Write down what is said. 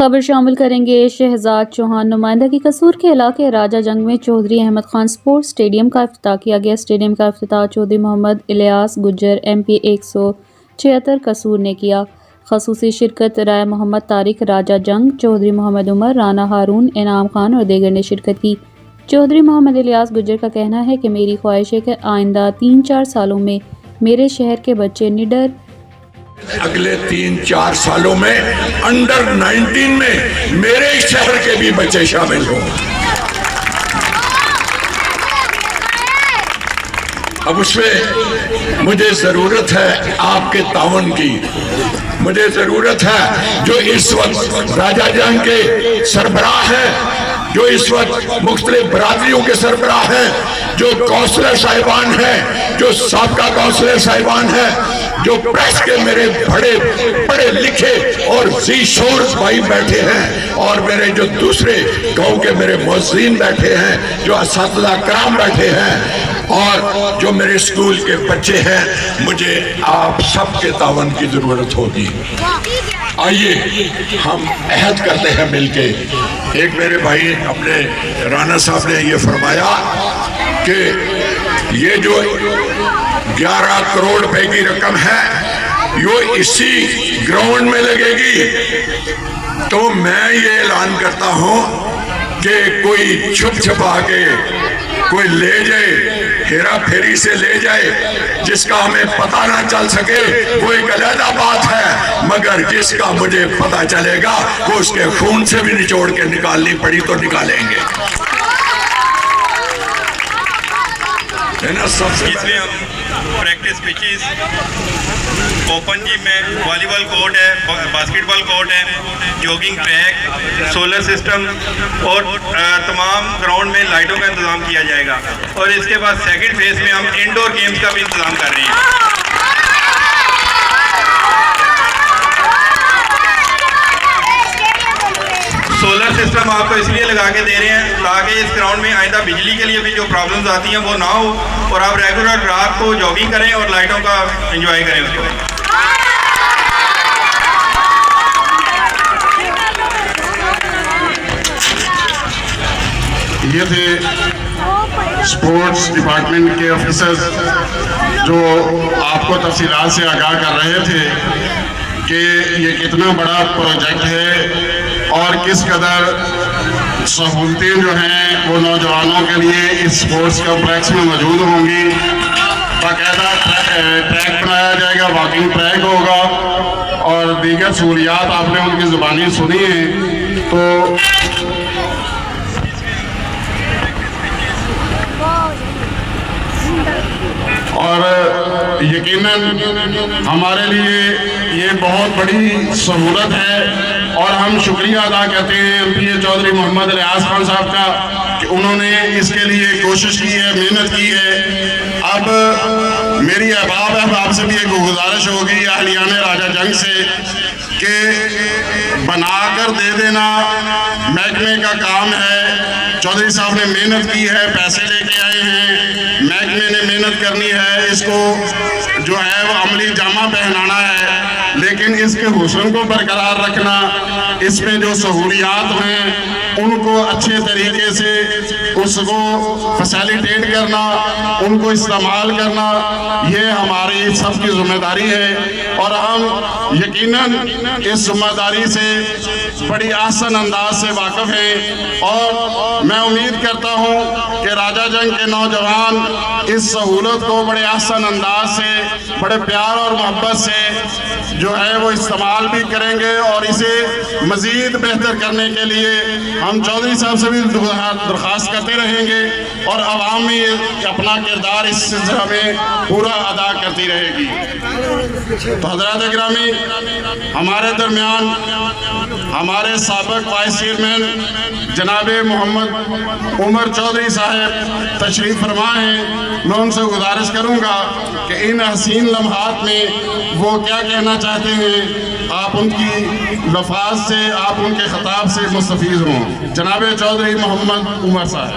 خبر شامل کریں گے شہزاد چوہان نمائندگی قصور کے علاقے راجہ جنگ میں چودھری احمد خان سپورٹس اسٹیڈیم کا افتتاح کیا گیا۔ اسٹیڈیم کا افتتاح چودھری محمد الیاس گجر MP 176 قصور نے کیا۔ خصوصی شرکت رائے محمد طارق راجہ جنگ، چودھری محمد عمر، رانا ہارون، انعام خان اور دیگر نے شرکت کی۔ چودھری محمد الیاس گجر کا کہنا ہے کہ میری خواہش ہے کہ آئندہ 3-4 سالوں میں میرے شہر کے بچے نڈر اگلے 3-4 سالوں میں انڈر 19 میں میرے شہر کے بھی بچے شامل ہوں۔ اب اس میں مجھے ضرورت ہے آپ کے تعاون کی، مجھے ضرورت ہے جو اس وقت راجہ جنگ کے سربراہ ہیں، جو اس وقت مختلف برادریوں کے سربراہ ہیں، جو کونسلر صاحبان ہیں، جو سابقہ کونسلر صاحبان ہیں، جو پریس کے میرے بڑے پڑھے لکھے اور ذی شعور بھائی بیٹھے ہیں، اور میرے جو دوسرے گاؤں کے میرے معززین بیٹھے ہیں، جو اساتذہ کرام بیٹھے ہیں، اور جو میرے اسکول کے بچے ہیں، مجھے آپ سب کے تعاون کی ضرورت ہوگی۔ آئیے ہم عہد کرتے ہیں مل کے۔ ایک میرے بھائی اپنے رانا صاحب نے یہ فرمایا کہ یہ جو 11 کروڑ روپے کی رقم ہے یہ اسی گراؤنڈ میں لگے گی، تو میں یہ اعلان کرتا ہوں کہ کوئی چھپ چھپا کے کوئی لے جائے، ہیرا پھیری سے لے جائے، جس کا ہمیں پتہ نہ چل سکے وہ ایک علیحدہ بات ہے، مگر جس کا مجھے پتہ چلے گا وہ اس کے خون سے بھی نچوڑ کے نکالنی پڑی تو نکالیں گے۔ اس میں ہم پریکٹس پچیز، اوپن جم ہے، والی بال کورٹ ہے، باسکٹ بال کورٹ ہے، جوگنگ ٹریک، سولر سسٹم اور تمام گراؤنڈ میں لائٹوں کا انتظام کیا جائے گا۔ اور اس کے بعد سیکنڈ فیز میں ہم انڈور گیمز کا بھی انتظام کر رہے ہیں۔ سولر سسٹم آپ کو اس لیے لگا کے دے رہے ہیں تاکہ اس گراؤنڈ میں آئندہ بجلی کے لیے بھی جو پرابلمز آتی ہیں وہ نہ ہو، اور آپ ریگولر رات کو جاگنگ کریں اور لائٹوں کا انجوائے کریں اس کو۔ یہ تھے اسپورٹس ڈپارٹمنٹ کے آفیسرز جو آپ کو تفصیلات سے آگاہ کر رہے تھے کہ یہ کتنا بڑا پروجیکٹ ہے اور کس قدر سہولتیں جو ہیں وہ نوجوانوں کے لیے اس اسپورٹس کمپلیکس میں موجود ہوں گی۔ باقاعدہ ٹریک بنایا جائے گا، واکنگ ٹریک ہوگا اور دیگر سہولیات آپ نے ان کی زبانی سنی ہیں۔ تو اور یقیناً ہمارے لیے یہ بہت بڑی سہولت ہے، اور ہم شکریہ ادا کرتے ہیں MP چودھری محمد الیاس خان صاحب کا کہ انہوں نے اس کے لیے کوشش کی ہے، محنت کی ہے۔ اب میری احباب سے بھی ایک گزارش ہوگی اہلیان راجہ جنگ سے کہ بنا کر دے دینا محکمے کا کام ہے۔ چودھری صاحب نے محنت کی ہے، پیسے لے کے آئے ہیں، محکمے نے محنت کرنی ہے، اس کو جو ہے وہ عملی جامہ پہنانا ہے، لیکن اس کے حسن کو برقرار رکھنا، اس میں جو سہولیات ہیں ان کو اچھے طریقے سے اس کو فیسیلیٹیٹ کرنا، ان کو استعمال کرنا، یہ ہماری سب کی ذمہ داری ہے، اور ہم یقیناً اس ذمہ داری سے بڑی آسان انداز سے واقف ہیں، اور میں امید کرتا ہوں کہ راجہ جنگ کے نوجوان اس سہولت کو بڑے آسان انداز سے، بڑے پیار اور محبت سے جو ہے وہ استعمال بھی کریں گے، اور اسے مزید بہتر کرنے کے لیے ہم چودھری صاحب سے بھی درخواست کرتے رہیں گے، اور عوام میں اپنا کردار اس سلسلہ میں پورا ادا کرتی رہے گی۔ تو حضرات گرامی، ہمارے درمیان ہمارے سابق وائس چیئرمین جناب محمد عمر چودھری صاحب تشریف فرما ہیں۔ میں ان سے گزارش کروں گا کہ ان حسین لمحات میں وہ کیا کہنا چاہتے ہیں، آپ ان کی لفاظ سے، آپ ان کے خطاب سے مستفیض ہوں۔ جناب چودھری محمد عمر صاحب۔